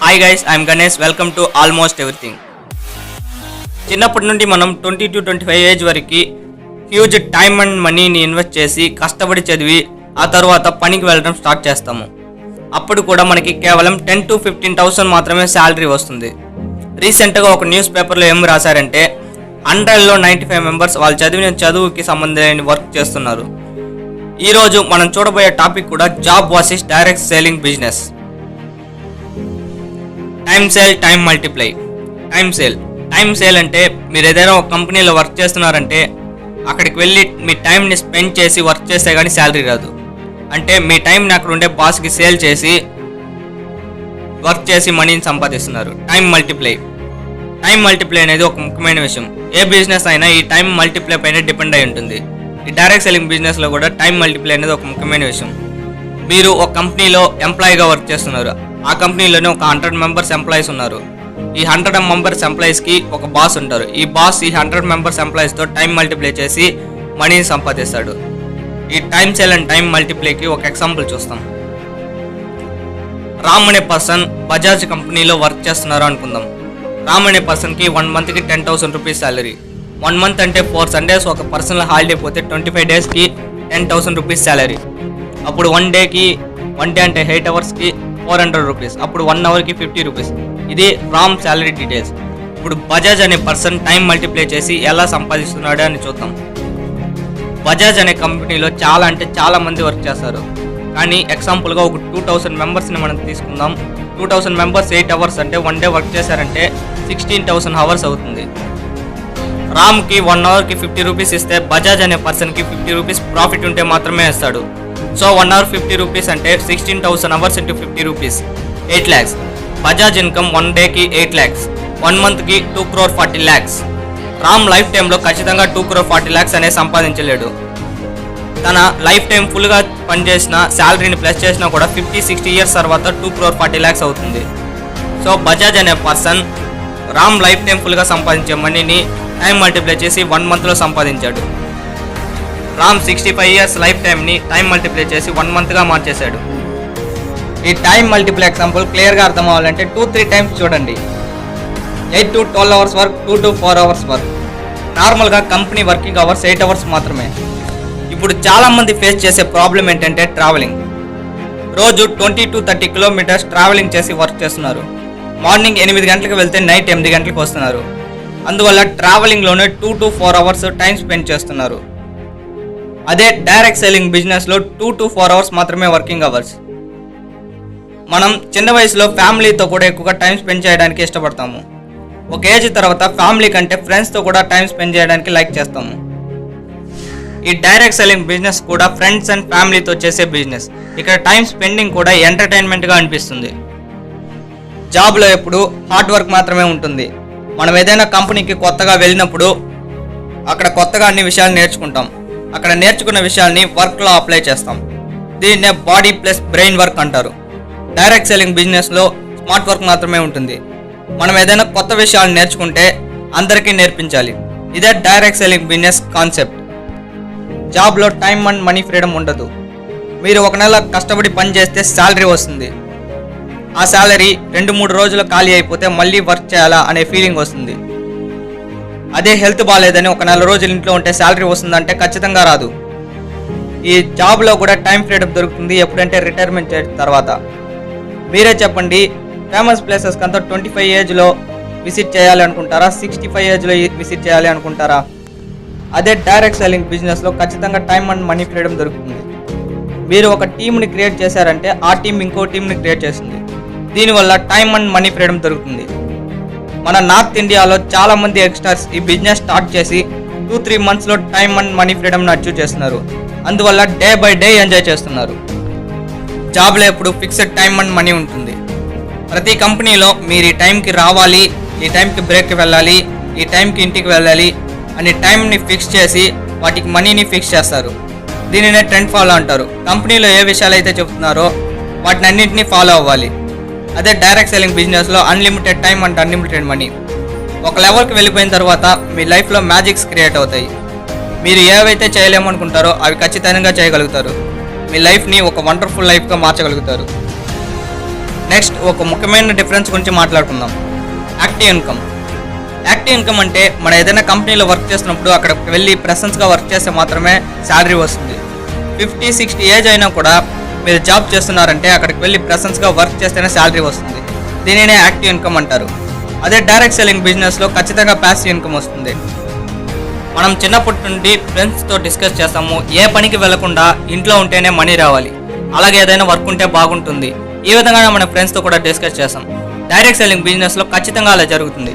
Hi guys, I'm Ganesh. Welcome to almost everything. చిన్నప్పటి నుండి మనం 20 to 25 ఏజ్ వరకు హ్యూజ్ టైమ్ అండ్ మనీని ఇన్వెస్ట్ చేసి కష్టపడి చదివి ఆ తర్వాత పనికి వెళ్ళడం స్టార్ట్ చేస్తాము. అప్పుడు కూడా మనకి కేవలం 10 to 15,000 మాత్రమే శాలరీ వస్తుంది. రీసెంట్గా ఒక న్యూస్ పేపర్లో ఏం రాశారంటే 100లో 95 మెంబర్స్ వాళ్ళు చదివిన చదువుకి సంబంధించిన వర్క్ చేస్తున్నారు. ఈరోజు మనం చూడబోయే టాపిక్ కూడా job versus direct selling business. Time sale, time multiply. Time sale అంటే మీరు ఏదైనా ఒక కంపెనీలో వర్క్ చేస్తున్నారంటే అక్కడికి వెళ్ళి మీ టైంని స్పెండ్ చేసి వర్క్ చేస్తే కానీ శాలరీ రాదు. అంటే మీ టైంని అక్కడ ఉండే బాస్కి సేల్ చేసి వర్క్ చేసి మనీని సంపాదిస్తున్నారు. టైమ్ మల్టిప్లై అనేది ఒక ముఖ్యమైన విషయం. ఏ బిజినెస్ అయినా ఈ టైం మల్టిప్లై పైన డిపెండ్ అయి ఉంటుంది. ఈ డైరెక్ట్ సెల్లింగ్ బిజినెస్లో కూడా టైం మల్టిప్లై అనేది ఒక ముఖ్యమైన విషయం. మీరు ఒక కంపెనీలో ఎంప్లాయీగా వర్క్ చేస్తున్నారు. ఆ కంపెనీలోనే ఒక 100 మెంబర్స్ ఎంప్లాయీస్ ఉన్నారు. ఈ 100 మెంబర్స్ ఎంప్లాయీస్కి ఒక బాస్ ఉంటారు. ఈ బాస్ ఈ 100 మెంబర్స్ ఎంప్లాయీస్తో టైం మల్టిప్లై చేసి మనీని సంపాదిస్తాడు. ఈ టైమ్ సేల్ అండ్ టైం మల్టిప్లైకి ఒక ఎగ్జాంపుల్ చూస్తాం. రామ్ అనే పర్సన్ బజాజ్ కంపెనీలో వర్క్ చేస్తున్నారు అనుకుందాం. రామ్ అనే పర్సన్కి 1 మంత్కి 10,000 రూపీస్ శాలరీ. 1 మంత్ అంటే 4 సండేస్ ఒక పర్సనల్ హాలిడే పోతే 25 డేస్కి 10,000 రూపీస్ శాలరీ. అప్పుడు 1 డే అంటే 8 అవర్స్కి 400 రూపీస్. అప్పుడు 1 అవర్కి 50 రూపీస్. ఇది రామ్ శాలరీ డీటెయిల్స్. ఇప్పుడు బజాజ్ అనే పర్సన్ టైం మల్టిప్లై చేసి ఎలా సంపాదిస్తున్నాడు అని చూద్దాం. బజాజ్ అనే కంపెనీలో చాలా మంది వర్క్ చేస్తారు. కానీ ఎగ్జాంపుల్గా ఒక 2,000 మెంబర్స్ని మనం తీసుకుందాం. 2,000 మెంబర్స్ 8 అవర్స్ అంటే 1 డే వర్క్ చేశారంటే 16,000 అవర్స్ అవుతుంది. రామ్కి 1 అవర్కి 50 రూపీస్ ఇస్తే బజాజ్ అనే పర్సన్కి 50 రూపీస్ ప్రాఫిట్ ఉంటే మాత్రమే ఇస్తాడు. సో 1 అవర్ 50 రూపీస్ అంటే 16,000 hours into 50 rupees 8 lakhs. Bajaj income 1 డేకి 8 lakhs, 1 మంత్కి 2,40 lakhs. రామ్ లైఫ్ టైంలో ఖచ్చితంగా 2,40 lakhs అనే సంపాదించలేడు. తన లైఫ్ టైం ఫుల్గా పనిచేసిన శాలరీని ప్లస్ చేసినా కూడా 50-60 ఇయర్స్ తర్వాత 2,40 lakhs అవుతుంది. సో బజాజ్ అనే పర్సన్ రామ్ లైఫ్ టైం ఫుల్గా సంపాదించే మనీని టైం మల్టిప్లై చేసి 1 మంత్లో సంపాదించాడు. రామ్ 65 ఇయర్స్ లైఫ్ టైంని టైం మల్టిప్లై చేసి 1 మంత్గా మార్చేశాడు. ఈ టైం మల్టిప్లై ఎగ్జాంపుల్ క్లియర్గా అర్థం అవ్వాలంటే 2-3 టైమ్స్ చూడండి. 8 to 12 hours work, 2 to 4 hours work. నార్మల్గా కంపెనీ వర్కింగ్ అవర్స్ 8 అవర్స్ మాత్రమే. ఇప్పుడు చాలామంది ఫేస్ చేసే ప్రాబ్లం ఏంటంటే ట్రావెలింగ్. రోజు 20 to 30 కిలోమీటర్స్ ట్రావెలింగ్ చేసి వర్క్ చేస్తున్నారు. మార్నింగ్ 8 గంటలకు వెళ్తే నైట్ 8 గంటలకు వస్తున్నారు. అందువల్ల ట్రావెలింగ్లోనే 2 to 4 అవర్స్ టైం స్పెండ్ చేస్తున్నారు. అదే డైరెక్ట్ సెల్లింగ్ బిజినెస్లో 2 to 4 అవర్స్ మాత్రమే వర్కింగ్ అవర్స్. మనం చిన్న వయసులో ఫ్యామిలీతో కూడా ఎక్కువగా టైం స్పెండ్ చేయడానికి ఇష్టపడతాము. ఒక ఏజ్ తర్వాత ఫ్యామిలీ కంటే ఫ్రెండ్స్తో కూడా టైం స్పెండ్ చేయడానికి లైక్ చేస్తాము. ఈ డైరెక్ట్ సెల్లింగ్ బిజినెస్ కూడా ఫ్రెండ్స్ అండ్ ఫ్యామిలీతో చేసే బిజినెస్. ఇక్కడ టైం స్పెండింగ్ కూడా ఎంటర్టైన్మెంట్గా అనిపిస్తుంది. జాబ్లో ఎప్పుడు హార్డ్ వర్క్ మాత్రమే ఉంటుంది. మనం ఏదైనా కంపెనీకి కొత్తగా వెళ్ళినప్పుడు అక్కడ కొత్తగా అన్ని విషయాలు నేర్చుకుంటాం. అక్కడ నేర్చుకున్న విషయాల్ని వర్క్లో అప్లై చేస్తాం. దీన్నే బాడీ ప్లస్ బ్రెయిన్ వర్క్ అంటారు. డైరెక్ట్ సెల్లింగ్ బిజినెస్లో స్మార్ట్ వర్క్ మాత్రమే ఉంటుంది. మనం ఏదైనా కొత్త విషయాలు నేర్చుకుంటే అందరికీ నేర్పించాలి. ఇదే డైరెక్ట్ సెల్లింగ్ బిజినెస్ కాన్సెప్ట్. జాబ్లో టైం అండ్ మనీ ఫ్రీడమ్ ఉండదు. మీరు 1 నెల కష్టపడి పని చేస్తే శాలరీ వస్తుంది. ఆ శాలరీ 2-3 రోజులు ఖాళీ అయిపోతే మళ్ళీ వర్క్ చేయాలా అనే ఫీలింగ్ వస్తుంది. అదే హెల్త్ బాగాలేదని 1 నెల రోజులు ఇంట్లో ఉంటే శాలరీ వస్తుందంటే ఖచ్చితంగా రాదు. ఈ జాబ్లో కూడా టైం ఫ్రీడమ్ దొరుకుతుంది ఎప్పుడంటే రిటైర్మెంట్ తర్వాత. మీరే చెప్పండి, ఫేమస్ ప్లేసెస్కి అంతా 25 ఏజ్లో విజిట్ చేయాలి అనుకుంటారా, 65 ఏజ్లో విజిట్ చేయాలి అనుకుంటారా? అదే డైరెక్ట్ సెల్లింగ్ బిజినెస్లో ఖచ్చితంగా టైం అండ్ మనీ ఫ్రీడమ్ దొరుకుతుంది. మీరు ఒక టీంని క్రియేట్ చేశారంటే ఆ టీం ఇంకో టీంని క్రియేట్ చేస్తుంది. దీనివల్ల టైం అండ్ మనీ ఫ్రీడమ్ దొరుకుతుంది. మన నార్త్ ఇండియాలో చాలామంది యంగ్స్టర్స్ ఈ బిజినెస్ స్టార్ట్ చేసి 2-3 మంత్స్లో టైం అండ్ మనీ ఫ్రీడమ్ని అచీవ్ చేస్తున్నారు. అందువల్ల డే బై డే ఎంజాయ్ చేస్తున్నారు. జాబ్లో ఎప్పుడు ఫిక్స్డ్ టైం అండ్ మనీ ఉంటుంది. ప్రతి కంపెనీలో మీరు ఈ టైంకి రావాలి, ఈ టైంకి బ్రేక్కి వెళ్ళాలి, ఈ టైంకి ఇంటికి వెళ్ళాలి అని టైంని ఫిక్స్ చేసి వాటికి మనీని ఫిక్స్ చేస్తారు. దీనినే ట్రెండ్ ఫాలో అంటారు. కంపెనీలో ఏ విషయాలు అయితే చెప్తున్నారో వాటిని అన్నింటినీ ఫాలో అవ్వాలి. అదే డైరెక్ట్ సెల్లింగ్ బిజినెస్లో unlimited time and unlimited money. ఒక లెవెల్కి వెళ్ళిపోయిన తర్వాత మీ లైఫ్లో మ్యాజిక్స్ క్రియేట్ అవుతాయి. మీరు ఏవైతే చేయలేమనుకుంటారో అవి ఖచ్చితంగా చేయగలుగుతారు. మీ లైఫ్ని ఒక వండర్ఫుల్ లైఫ్గా మార్చగలుగుతారు. నెక్స్ట్ ఒక ముఖ్యమైన డిఫరెన్స్ గురించి మాట్లాడుకుందాం. Active income. యాక్టివ్ ఇన్కమ్ అంటే మనం ఏదైనా కంపెనీలో వర్క్ చేస్తున్నప్పుడు అక్కడికి వెళ్ళి ప్రెసెన్స్గా వర్క్ చేస్తే మాత్రమే శాలరీ వస్తుంది. 50-60 ఏజ్ అయినా కూడా మీరు జాబ్ చేస్తున్నారంటే అక్కడికి వెళ్ళి ప్రెసెన్స్గా వర్క్ చేస్తేనే శాలరీ వస్తుంది. దీనినే యాక్టివ్ ఇన్కమ్ అంటారు. అదే డైరెక్ట్ సెల్లింగ్ బిజినెస్లో ఖచ్చితంగా ప్యాసివ్ ఇన్కమ్ వస్తుంది. మనం చిన్నప్పటి నుండి ఫ్రెండ్స్తో డిస్కస్ చేస్తాము, ఏ పనికి వెళ్లకుండా ఇంట్లో ఉంటేనే మనీ రావాలి, అలాగే ఏదైనా వర్క్ ఉంటే బాగుంటుంది, ఈ విధంగా మన ఫ్రెండ్స్తో కూడా డిస్కస్ చేస్తాం. డైరెక్ట్ సెల్లింగ్ బిజినెస్లో ఖచ్చితంగా అలా జరుగుతుంది.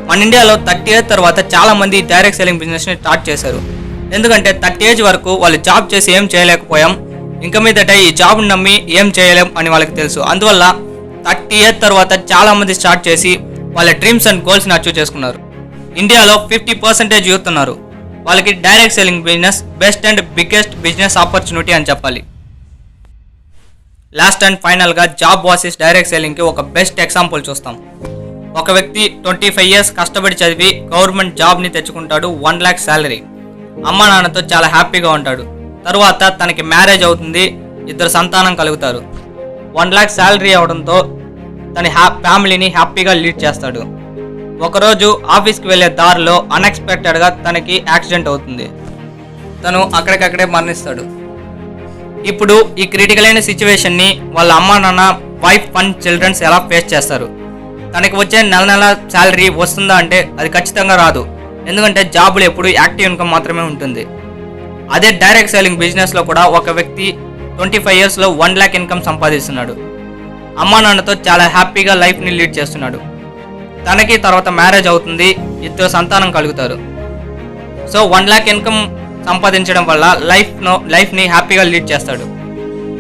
మన ఇండియాలో 30 ఏజ్ తర్వాత చాలా మంది డైరెక్ట్ సెల్లింగ్ బిజినెస్ని స్టార్ట్ చేశారు. ఎందుకంటే 30 ఏజ్ వరకు వాళ్ళు జాబ్ చేసి ఏం చేయలేకపోయాం, ఇంకా మీదట ఈ జాబ్ని నమ్మి ఏం చేయలేం అని వాళ్ళకి తెలుసు. అందువల్ల 30 ఏజ్ తర్వాత చాలా మంది స్టార్ట్ చేసి వాళ్ళ డ్రీమ్స్ అండ్ గోల్స్ని అచీవ్ చేసుకున్నారు. ఇండియాలో 50% యూత్ ఉన్నారు. వాళ్ళకి direct selling business best and biggest business opportunity అని చెప్పాలి. లాస్ట్ అండ్ ఫైనల్గా జాబ్ వర్సెస్ డైరెక్ట్ సెల్లింగ్కి ఒక బెస్ట్ ఎగ్జాంపుల్ చూస్తాం. ఒక వ్యక్తి 25 ఇయర్స్ కష్టపడి చదివి గవర్నమెంట్ జాబ్ని తెచ్చుకుంటాడు, 1 lakh శాలరీ. అమ్మా నాన్నతో చాలా హ్యాపీగా ఉంటాడు. తరువాత తనకి మ్యారేజ్ అవుతుంది, 2 సంతానం కలుగుతారు. 1 lakh శాలరీ అవడంతో తన ఫ్యామిలీని హ్యాపీగా లీడ్ చేస్తాడు. ఒకరోజు ఆఫీస్కి వెళ్ళే దారిలో అన్ఎక్స్పెక్టెడ్గా తనకి యాక్సిడెంట్ అవుతుంది. తను అక్కడికక్కడే మరణిస్తాడు. ఇప్పుడు ఈ క్రిటికల్ అయిన సిచ్యువేషన్ని వాళ్ళ అమ్మా నాన్న, వైఫ్ అండ్ చిల్డ్రన్స్ ఎలా ఫేస్ చేస్తారు? తనకి వచ్చే నెల శాలరీ వస్తుందా అంటే అది ఖచ్చితంగా రాదు. ఎందుకంటే జాబులు ఎప్పుడు యాక్టివ్ ఇన్కమ్ మాత్రమే ఉంటుంది. అదే డైరెక్ట్ సెల్లింగ్ బిజినెస్లో కూడా ఒక వ్యక్తి 25 ఇయర్స్లో 1 lakh ఇన్కమ్ సంపాదిస్తున్నాడు. అమ్మా నాన్నతో చాలా హ్యాపీగా లైఫ్ని లీడ్ చేస్తున్నాడు. తనకి తర్వాత మ్యారేజ్ అవుతుంది, 2 సంతానం కలుగుతారు. సో 1 lakh ఇన్కమ్ సంపాదించడం వల్ల లైఫ్ని హ్యాపీగా లీడ్ చేస్తాడు.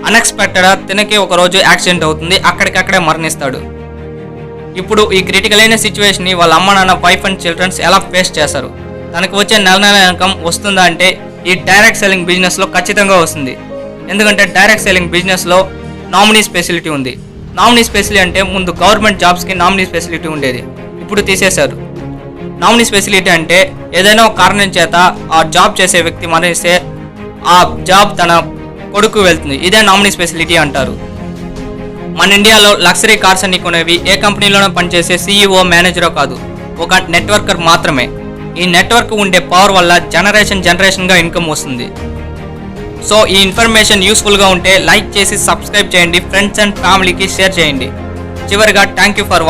అన్ఎక్స్పెక్టెడ్గా తనకి ఒకరోజు యాక్సిడెంట్ అవుతుంది, అక్కడికక్కడే మరణిస్తాడు. ఇప్పుడు ఈ క్రిటికల్ అయిన సిచ్యువేషన్ని వాళ్ళ అమ్మ నాన్న, వైఫ్ అండ్ చిల్డ్రన్స్ ఎలా ఫేస్ చేస్తారు? తనకు వచ్చే నెల ఇన్కమ్ వస్తుందా అంటే ఈ డైరెక్ట్ సెల్లింగ్ బిజినెస్లో ఖచ్చితంగా వస్తుంది. ఎందుకంటే డైరెక్ట్ సెల్లింగ్ బిజినెస్లో నామినీ ఫెసిలిటీ ఉంది. నామినీ ఫెసిలిటీ అంటే ముందు గవర్నమెంట్ జాబ్స్కి నామినీ ఫెసిలిటీ ఉండేది, ఇప్పుడు తీసేశారు. నామినీ ఫెసిలిటీ అంటే ఏదైనా ఒక కారణం చేత ఆ జాబ్ చేసే వ్యక్తి మరణిస్తే ఆ జాబ్ తన కొడుకు వెళ్తుంది. ఇదే నామినీ ఫెసిలిటీ అంటారు. మన ఇండియాలో లగ్జరీ కార్స్ అన్ని కొనేవి ఏ కంపెనీలోనో పనిచేసే CEO, మేనేజరో కాదు, ఒక నెట్వర్కర్ మాత్రమే. ఈ నెట్వర్క్ ఉండే పవర్ వల్ల జనరేషన్గా ఇన్కమ్ వస్తుంది. సో ఈ ఇన్ఫర్మేషన్ యూస్ఫుల్గా ఉంటే లైక్ చేసి సబ్స్క్రైబ్ చేయండి, ఫ్రెండ్స్ అండ్ ఫ్యామిలీకి షేర్ చేయండి. చివరిగా థ్యాంక్ యూ ఫర్ వాచింగ్.